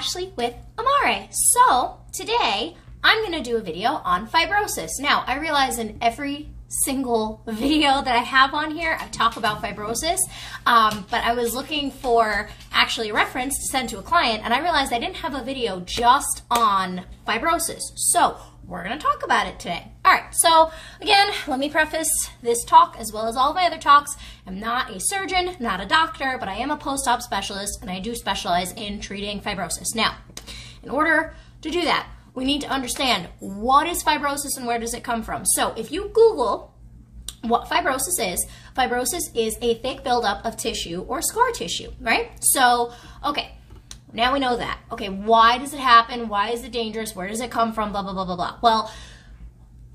Ashley with Amare. So today I'm going to do a video on fibrosis. Now I realize in every single video that I have on here I talk about fibrosis, but I was looking for actually a reference to send to a client and I realized I didn't have a video just on fibrosis. So we're going to talk about it today. All right, so again, let me preface this talk as well as all of my other talks. I'm not a surgeon, not a doctor, but I am a post-op specialist and I do specialize in treating fibrosis. Now, in order to do that, we need to understand what is fibrosis and where does it come from. So if you Google what fibrosis is a thick buildup of tissue or scar tissue, right? So, okay. Now we know that. Okay, why does it happen? Why is it dangerous? Where does it come from? Blah, blah, blah, blah, blah. Well,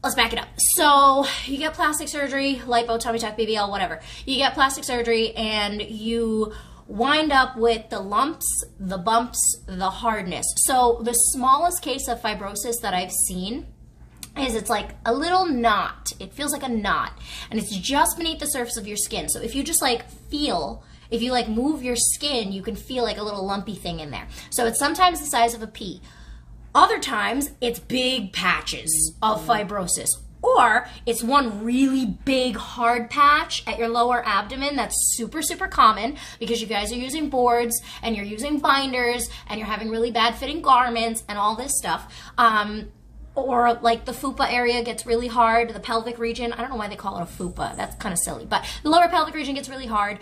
let's back it up. So you get plastic surgery, lipo, tummy tuck, BBL, whatever. You get plastic surgery and you wind up with the lumps, the bumps, the hardness. So the smallest case of fibrosis that I've seen is it's like a little knot. It feels like a knot and it's just beneath the surface of your skin. So if you just like feel, if you like move your skin, you can feel like a little lumpy thing in there. So it's sometimes the size of a pea. Other times it's big patches of fibrosis, or it's one really big hard patch at your lower abdomen. That's super, super common because you guys are using boards and you're using binders and you're having really bad fitting garments and all this stuff. Or like the fupa area gets really hard, the pelvic region. I don't know why they call it a fupa. That's kind of silly, but the lower pelvic region gets really hard.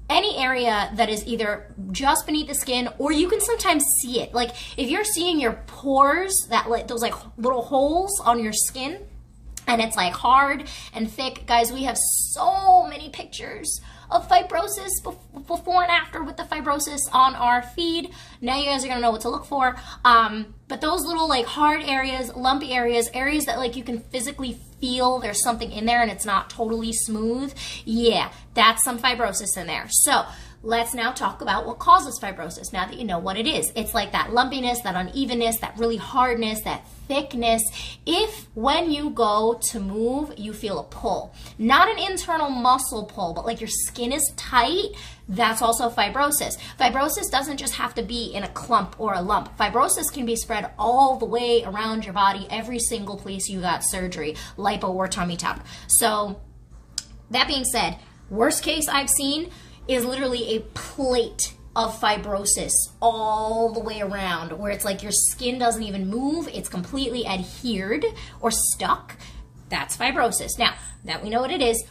Any area that is either just beneath the skin or you can sometimes see it. Like if you're seeing your pores, those like little holes on your skin and it's like hard and thick. Guys, we have so many pictures of fibrosis before and after with the fibrosis on our feed. Now you guys are gonna know what to look for. But those little like hard areas, lumpy areas, areas that like you can physically feel there's something in there and it's not totally smooth, yeah, that's some fibrosis in there. So let's now talk about what causes fibrosis now that you know what it is. It's like that lumpiness, that unevenness, that really hardness, that thickness. If when you go to move, you feel a pull, not an internal muscle pull, but like your skin is tight, that's also fibrosis. Fibrosis doesn't just have to be in a clump or a lump. Fibrosis can be spread all the way around your body, every single place you got surgery, lipo or tummy tuck. So that being said, worst case I've seen is literally a plate of fibrosis all the way around where it's like your skin doesn't even move, it's completely adhered or stuck. That's fibrosis. Now that we know what it is,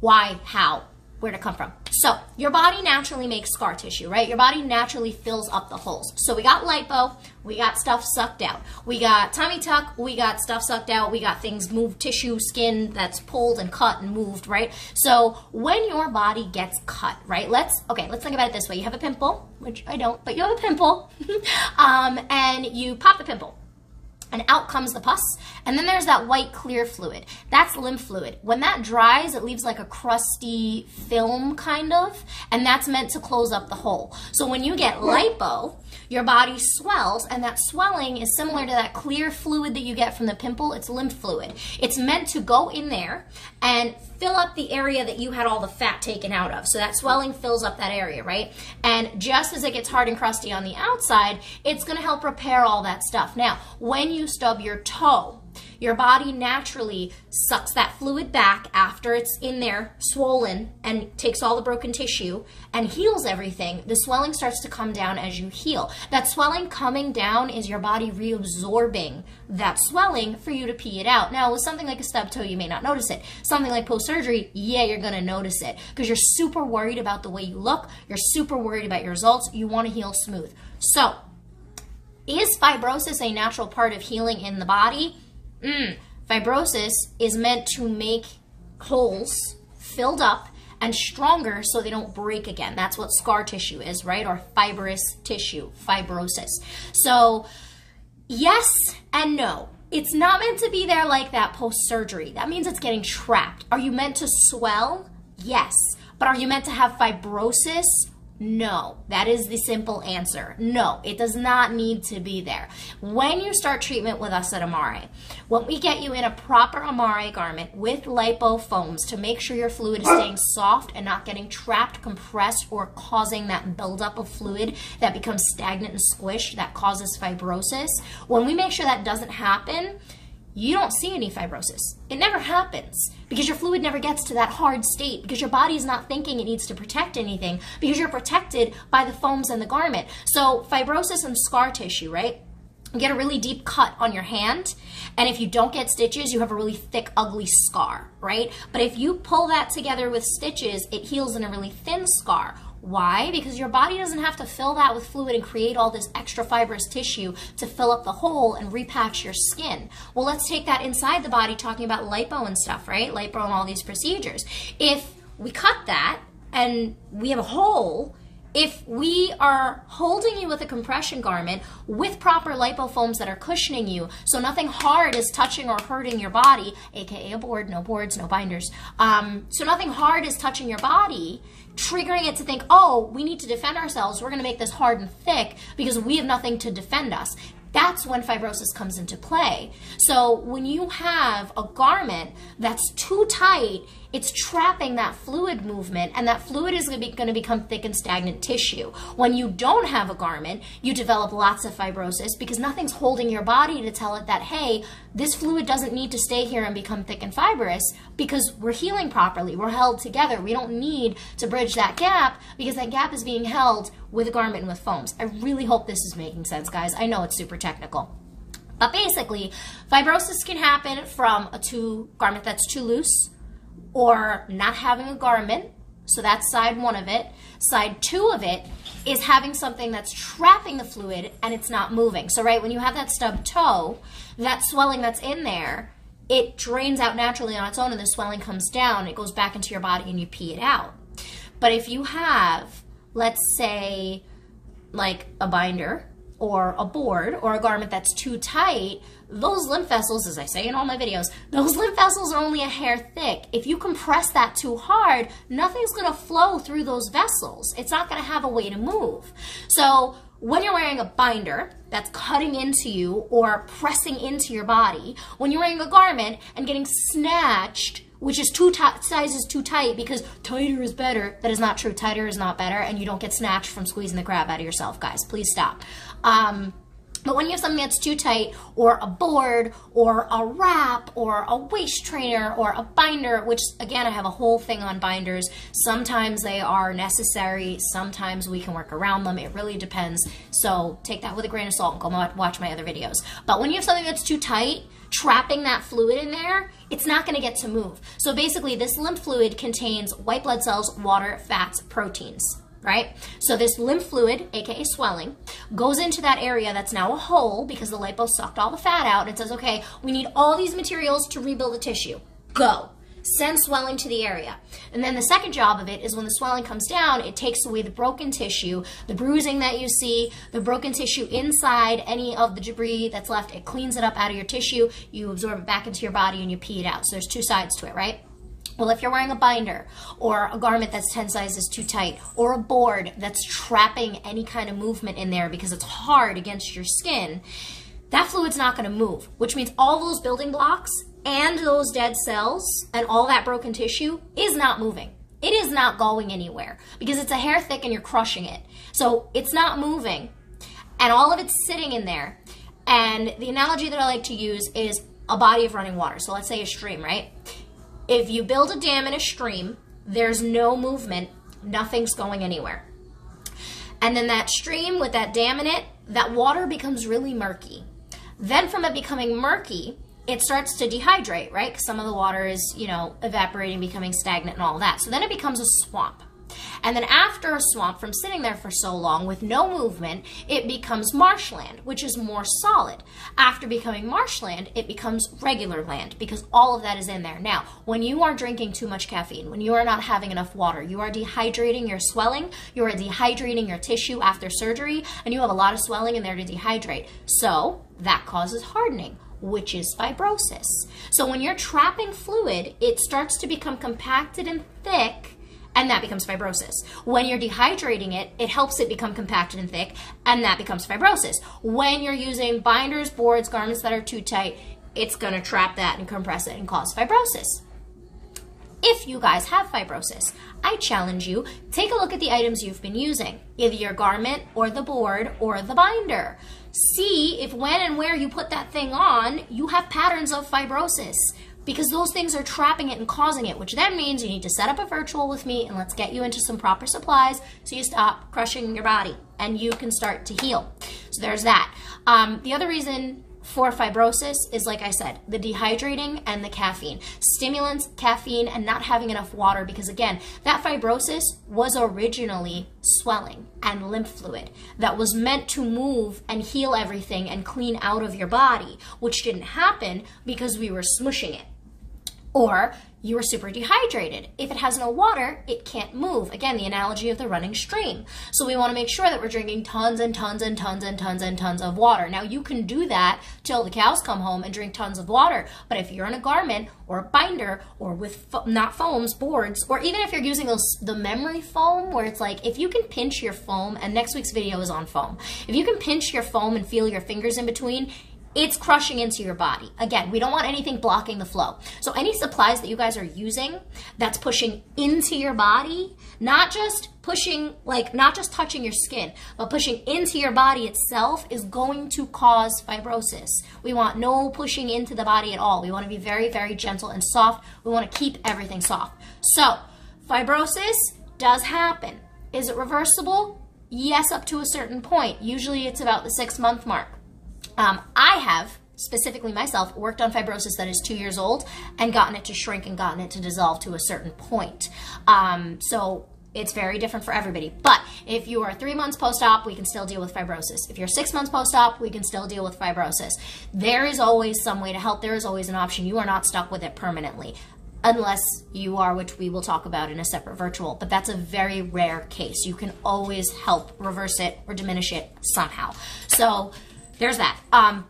why, how, where'd it come from? So your body naturally makes scar tissue, right? Your body naturally fills up the holes. So we got lipo, we got stuff sucked out. We got tummy tuck, we got stuff sucked out. We got things moved, tissue, skin that's pulled and cut and moved, right? So when your body gets cut, right? Let's think about it this way. You have a pimple, which I don't, but you have a pimple, and you pop the pimple. And out comes the pus, and then there's that white clear fluid. That's lymph fluid. When that dries, it leaves like a crusty film kind of, and that's meant to close up the hole. So when you get lipo, your body swells, and that swelling is similar to that clear fluid that you get from the pimple. It's lymph fluid. It's meant to go in there and fill up the area that you had all the fat taken out of. So that swelling fills up that area, right? And just as it gets hard and crusty on the outside, it's gonna help repair all that stuff. Now, when you stub your toe, your body naturally sucks that fluid back after it's in there swollen and takes all the broken tissue and heals everything. The swelling starts to come down as you heal. That swelling coming down is your body reabsorbing that swelling for you to pee it out. Now with something like a stub toe, you may not notice it. Something like post-surgery, yeah, you're gonna notice it because you're super worried about the way you look. You're super worried about your results. You wanna heal smooth. So, is fibrosis a natural part of healing in the body? Fibrosis is meant to make holes filled up and stronger so they don't break again. That's what scar tissue is, right? Or fibrous tissue, fibrosis. So yes and no. It's not meant to be there like that post-surgery. That means it's getting trapped. Are you meant to swell? Yes. But are you meant to have fibrosis? No, that is the simple answer. No, it does not need to be there. When you start treatment with us at Amare, when we get you in a proper Amare garment with lipo foams to make sure your fluid is staying soft and not getting trapped, compressed, or causing that buildup of fluid that becomes stagnant and squished that causes fibrosis, when we make sure that doesn't happen, you don't see any fibrosis. It never happens because your fluid never gets to that hard state, because your body is not thinking it needs to protect anything, because you're protected by the foams and the garment. So fibrosis and scar tissue, right? You get a really deep cut on your hand, and if you don't get stitches, you have a really thick, ugly scar, right? But if you pull that together with stitches, it heals in a really thin scar. Why? Because your body doesn't have to fill that with fluid and create all this extra fibrous tissue to fill up the hole and repatch your skin. Well, let's take that inside the body, talking about lipo and stuff, right? Lipo and all these procedures. If we cut that and we have a hole, if we are holding you with a compression garment with proper lipo foams that are cushioning you, so nothing hard is touching or hurting your body, aka a board, no boards, no binders, so nothing hard is touching your body, triggering it to think, oh, we need to defend ourselves, we're going to make this hard and thick because we have nothing to defend us. That's when fibrosis comes into play. So when you have a garment that's too tight, it's trapping that fluid movement, and that fluid is going to become thick and stagnant tissue. When you don't have a garment, you develop lots of fibrosis because nothing's holding your body to tell it that, hey, this fluid doesn't need to stay here and become thick and fibrous because we're healing properly. We're held together. We don't need to bridge that gap because that gap is being held with a garment and with foams. I really hope this is making sense, guys. I know it's super technical. But basically, fibrosis can happen from a garment that's too loose, or not having a garment. So that's side one of it. Side two of it is having something that's trapping the fluid and it's not moving. So right, when you have that stub toe, that swelling that's in there, it drains out naturally on its own and the swelling comes down, it goes back into your body and you pee it out. But if you have, let's say, like a binder or a board or a garment that's too tight, those lymph vessels, as I say in all my videos, those lymph vessels are only a hair thick. If you compress that too hard, nothing's going to flow through those vessels. It's not going to have a way to move. So when you're wearing a binder that's cutting into you or pressing into your body, when you're wearing a garment and getting snatched, which is sizes too tight because tighter is better. That is not true. Tighter is not better, and you don't get snatched from squeezing the crap out of yourself, guys. Please stop. But when you have something that's too tight, or a board, or a wrap, or a waist trainer, or a binder, which again, I have a whole thing on binders. Sometimes they are necessary. Sometimes we can work around them. It really depends. So take that with a grain of salt and go watch my other videos. But when you have something that's too tight, trapping that fluid in there, it's not going to get to move. So basically, this lymph fluid contains white blood cells, water, fats, proteins, right? So this lymph fluid, aka swelling, goes into that area that's now a hole because the lipo sucked all the fat out. It says, okay, we need all these materials to rebuild the tissue. Go. Send swelling to the area. And then the second job of it is when the swelling comes down, it takes away the broken tissue, the bruising that you see, the broken tissue inside, any of the debris that's left, it cleans it up out of your tissue, you absorb it back into your body and you pee it out. So there's two sides to it, right? Well, if you're wearing a binder or a garment that's 10 sizes too tight, or a board that's trapping any kind of movement in there because it's hard against your skin, that fluid's not going to move, which means all those building blocks and those dead cells and all that broken tissue is not moving. It is not going anywhere because it's a hair thick and you're crushing it. So it's not moving and all of it's sitting in there. And the analogy that I like to use is a body of running water. So let's say a stream, right? If you build a dam in a stream, there's no movement, nothing's going anywhere. And then that stream with that dam in it, that water becomes really murky. Then from it becoming murky, it starts to dehydrate, right? Because some of the water is, evaporating, becoming stagnant and all that. So then it becomes a swamp. And then after a swamp, from sitting there for so long with no movement, it becomes marshland, which is more solid. After becoming marshland, it becomes regular land because all of that is in there. Now, when you are drinking too much caffeine, when you are not having enough water, you are dehydrating your swelling, you are dehydrating your tissue after surgery, and you have a lot of swelling in there to dehydrate. So that causes hardening, which is fibrosis. So when you're trapping fluid, it starts to become compacted and thick, and that becomes fibrosis. When you're dehydrating it, it helps it become compacted and thick, and that becomes fibrosis. When you're using binders, boards, garments that are too tight, it's going to trap that and compress it and cause fibrosis. If you guys have fibrosis, I challenge you, take a look at the items you've been using, either your garment or the board or the binder. See if when and where you put that thing on, you have patterns of fibrosis, because those things are trapping it and causing it, which then means you need to set up a virtual with me and let's get you into some proper supplies so you stop crushing your body and you can start to heal. So there's that. The other reason for fibrosis is, like I said, the dehydrating and the caffeine. Stimulants, caffeine, and not having enough water, because again, that fibrosis was originally swelling and lymph fluid that was meant to move and heal everything and clean out of your body, which didn't happen because we were smushing it. Or you are super dehydrated. If it has no water, it can't move. Again, the analogy of the running stream. So we want to make sure that we're drinking tons and tons and tons and tons and tons of water. Now you can do that till the cows come home and drink tons of water. But if you're in a garment or a binder or with not foams, boards, or even if you're using the memory foam, where it's like, if you can pinch your foam, and next week's video is on foam. If you can pinch your foam and feel your fingers in between, it's crushing into your body. Again, we don't want anything blocking the flow. So any supplies that you guys are using that's pushing into your body, not just pushing, like not just touching your skin, but pushing into your body itself, is going to cause fibrosis. We want no pushing into the body at all. We want to be very, very gentle and soft. We want to keep everything soft. So fibrosis does happen. Is it reversible? Yes, up to a certain point. Usually it's about the 6-month mark. I have, specifically myself, worked on fibrosis that is 2 years old and gotten it to shrink and gotten it to dissolve to a certain point. So it's very different for everybody. But if you are 3 months post-op, we can still deal with fibrosis. If you're 6 months post-op, we can still deal with fibrosis. There is always some way to help. There is always an option. You are not stuck with it permanently, unless you are, which we will talk about in a separate virtual. But that's a very rare case. You can always help reverse it or diminish it somehow. So there's that.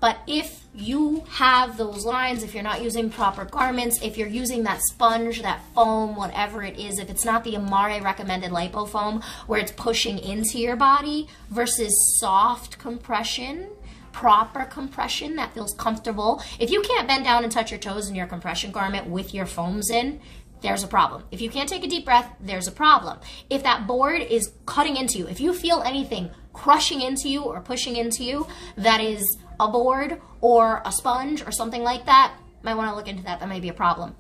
But if you have those lines, if you're not using proper garments, if you're using that sponge, that foam, whatever it is, if it's not the Amare recommended lipo foam where it's pushing into your body versus soft compression, proper compression that feels comfortable. If you can't bend down and touch your toes in your compression garment with your foams in, there's a problem. If you can't take a deep breath, there's a problem. If that board is cutting into you, if you feel anything crushing into you or pushing into you that is a board or a sponge or something like that, might want to look into that. That may be a problem.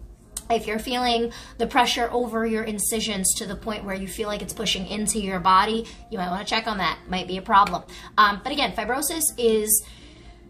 If you're feeling the pressure over your incisions to the point where you feel like it's pushing into your body, you might want to check on that. Might be a problem. But again, fibrosis is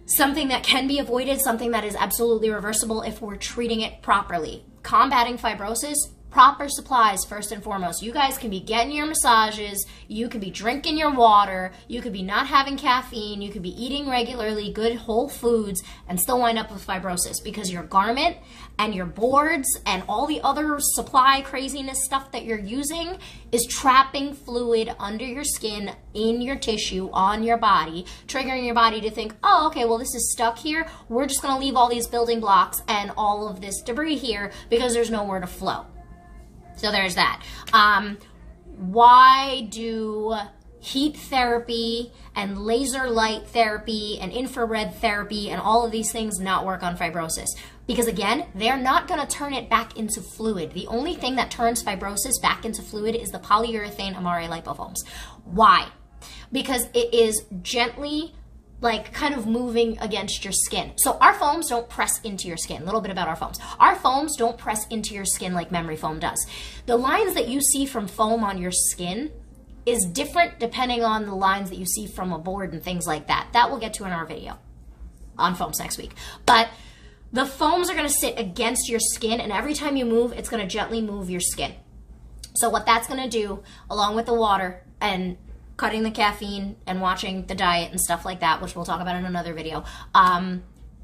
something that can be avoided, something that is absolutely reversible if we're treating it properly. Combating fibrosis, proper supplies first and foremost. You guys can be getting your massages, you could be drinking your water, you could be not having caffeine, you could be eating regularly good whole foods and still wind up with fibrosis because your garment and your boards and all the other supply craziness stuff that you're using is trapping fluid under your skin, in your tissue, on your body, triggering your body to think, oh, okay, well, this is stuck here. We're just going to leave all these building blocks and all of this debris here because there's nowhere to flow. So there's that. Why do heat therapy and laser light therapy and infrared therapy and all of these things not work on fibrosis? Because again, they're not going to turn it back into fluid. The only thing that turns fibrosis back into fluid is the polyurethane Amare Lipo Foams. Why? Because it is gently like kind of moving against your skin. So our foams don't press into your skin. A little bit about our foams. Our foams don't press into your skin like memory foam does. The lines that you see from foam on your skin is different depending on the lines that you see from a board and things like that. That we'll get to in our video on foams next week. But the foams are going to sit against your skin, and every time you move, it's going to gently move your skin. So what that's going to do, along with the water and cutting the caffeine and watching the diet and stuff like that, which we'll talk about in another video,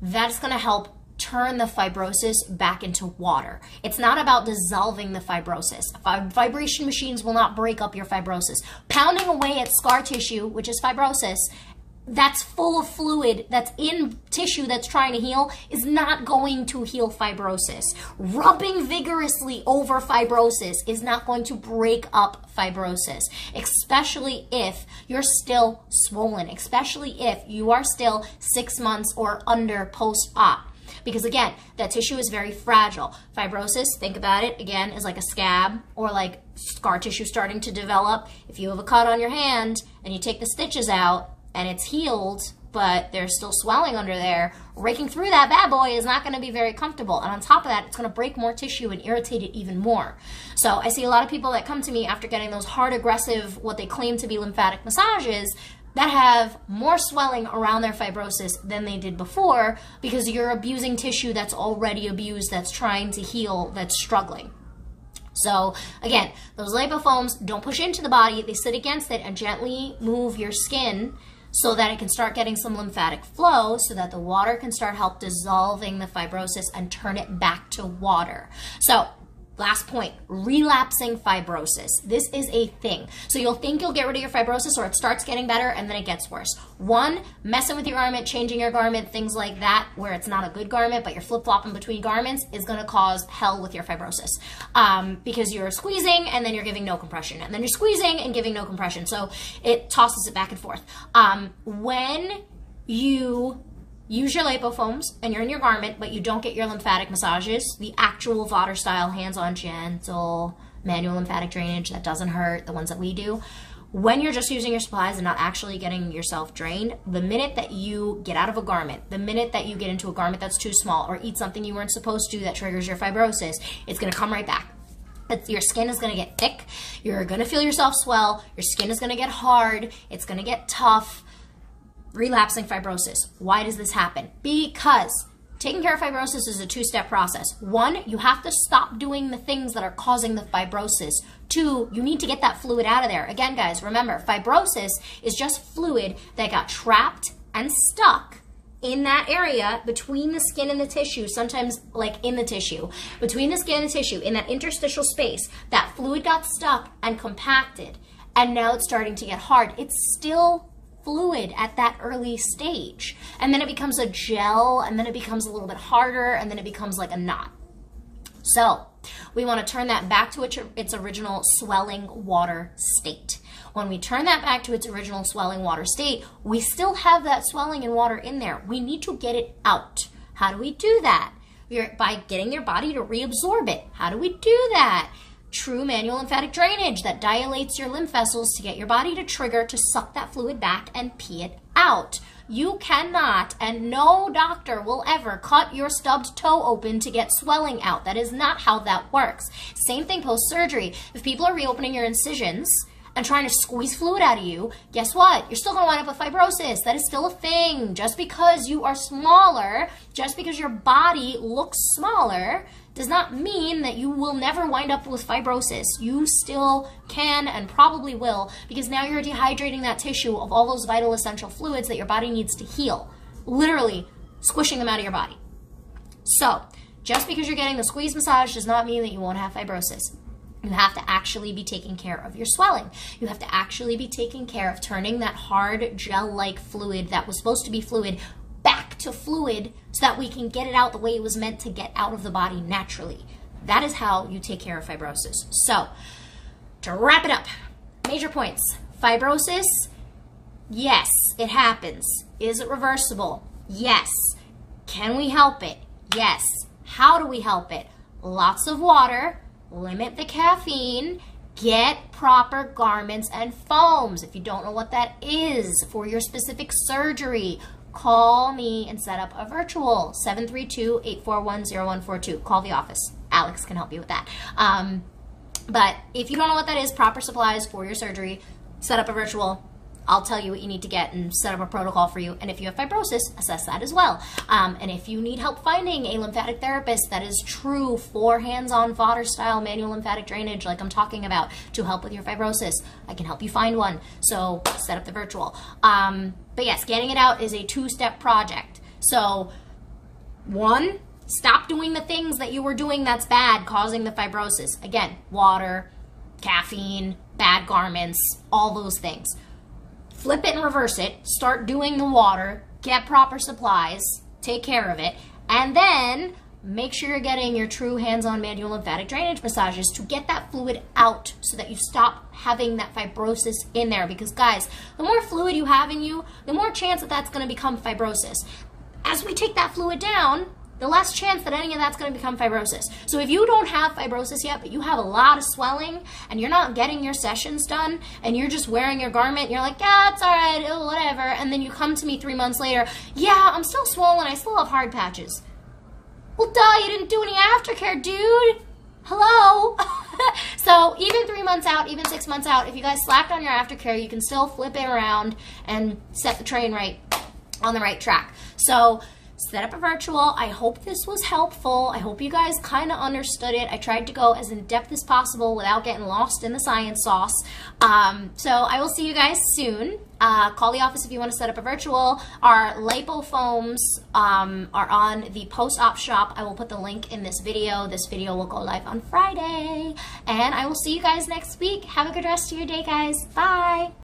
that's going to help turn the fibrosis back into water. It's not about dissolving the fibrosis. Vibration machines will not break up your fibrosis. Pounding away at scar tissue, which is fibrosis, that's full of fluid, that's in tissue that's trying to heal, is not going to heal fibrosis. Rubbing vigorously over fibrosis is not going to break up fibrosis, especially if you're still swollen, especially if you are still 6 months or under post-op. Because again, that tissue is very fragile. Fibrosis, think about it, again, is like a scab or like scar tissue starting to develop. If you have a cut on your hand and you take the stitches out and it's healed, but there's still swelling under there, raking through that bad boy is not gonna be very comfortable. And on top of that, it's gonna break more tissue and irritate it even more. So I see a lot of people that come to me after getting those hard, aggressive, what they claim to be lymphatic massages, that have more swelling around their fibrosis than they did before, because you're abusing tissue that's already abused, that's trying to heal, that's struggling. So again, those lipofoams don't push into the body, they sit against it and gently move your skin so that it can start getting some lymphatic flow, so that the water can start help dissolving the fibrosis and turn it back to water. So last point, relapsing fibrosis. This is a thing. So you'll think you'll get rid of your fibrosis, or it starts getting better and then it gets worse. One, messing with your garment, changing your garment, things like that, where it's not a good garment, but you're flip-flopping between garments, is gonna cause hell with your fibrosis. Because you're squeezing and then you're giving no compression, and then you're squeezing and giving no compression. So it tosses it back and forth. When you use your lipofoams and you're in your garment, but you don't get your lymphatic massages, the actual Vater style, hands-on, gentle, manual lymphatic drainage that doesn't hurt, the ones that we do, when you're just using your supplies and not actually getting yourself drained, the minute that you get out of a garment, the minute that you get into a garment that's too small or eat something you weren't supposed to that triggers your fibrosis, it's gonna come right back. Your skin is gonna get thick, you're gonna feel yourself swell, your skin is gonna get hard, it's gonna get tough. Relapsing fibrosis. Why does this happen? Because taking care of fibrosis is a two-step process. One, you have to stop doing the things that are causing the fibrosis. Two, you need to get that fluid out of there. Again, guys, remember, fibrosis is just fluid that got trapped and stuck in that area between the skin and the tissue, sometimes like in the tissue, between the skin and the tissue, in that interstitial space, that fluid got stuck and compacted, and now it's starting to get hard. It's still fluid at that early stage, and then it becomes a gel, and then it becomes a little bit harder, and then it becomes like a knot. So we want to turn that back to its original swelling water state. When we turn that back to its original swelling water state, we still have that swelling and water in there. We need to get it out. How do we do that? By getting your body to reabsorb it. How do we do that? True manual lymphatic drainage that dilates your lymph vessels to get your body to trigger to suck that fluid back and pee it out. You cannot, and no doctor will ever cut your stubbed toe open to get swelling out. That is not how that works. Same thing post-surgery. If people are reopening your incisions and trying to squeeze fluid out of you, guess what? You're still gonna wind up with fibrosis. That is still a thing. Just because you are smaller, just because your body looks smaller, does not mean that you will never wind up with fibrosis. You still can and probably will, because now you're dehydrating that tissue of all those vital essential fluids that your body needs to heal. Literally squishing them out of your body. So, just because you're getting the squeeze massage does not mean that you won't have fibrosis. You have to actually be taking care of your swelling. You have to actually be taking care of turning that hard gel-like fluid that was supposed to be fluid back to fluid so that we can get it out the way it was meant to get out of the body naturally. That is how you take care of fibrosis. So, to wrap it up, major points. Fibrosis, yes, it happens. Is it reversible? Yes. Can we help it? Yes. How do we help it? Lots of water, limit the caffeine, get proper garments and foams. If you don't know what that is for your specific surgery, call me and set up a virtual, 732-841-0142. Call the office. Alex can help you with that. But if you don't know what that is, proper supplies for your surgery, set up a virtual. I'll tell you what you need to get and set up a protocol for you. And if you have fibrosis, assess that as well. And if you need help finding a lymphatic therapist that is true for hands-on Vater style manual lymphatic drainage like I'm talking about to help with your fibrosis, I can help you find one. So set up the virtual. But yes, getting it out is a two-step project. So one, stop doing the things that you were doing that's bad, causing the fibrosis. Again, water, caffeine, bad garments, all those things. flip it and reverse it, start doing the water, get proper supplies, take care of it, and then make sure you're getting your true hands-on manual lymphatic drainage massages to get that fluid out so that you stop having that fibrosis in there. Because guys, the more fluid you have in you, the more chance that that's going to become fibrosis. As we take that fluid down, the less chance that any of that's going to become fibrosis. So if you don't have fibrosis yet, but you have a lot of swelling and you're not getting your sessions done and you're just wearing your garment, and you're like, yeah, it's all right, whatever, and then you come to me 3 months later, yeah, I'm still swollen, I still have hard patches. Well, duh, you didn't do any aftercare, dude. Hello? So even 3 months out, even 6 months out, if you guys slacked on your aftercare, you can still flip it around and set the train right on the right track. So set up a virtual. I hope this was helpful. I hope you guys kind of understood it. I tried to go as in depth as possible without getting lost in the science sauce. So I will see you guys soon. Call the office if you want to set up a virtual. Our Lipo Foams are on the post-op shop. I will put the link in this video. This video will go live on Friday. And I will see you guys next week. Have a good rest of your day, guys. Bye.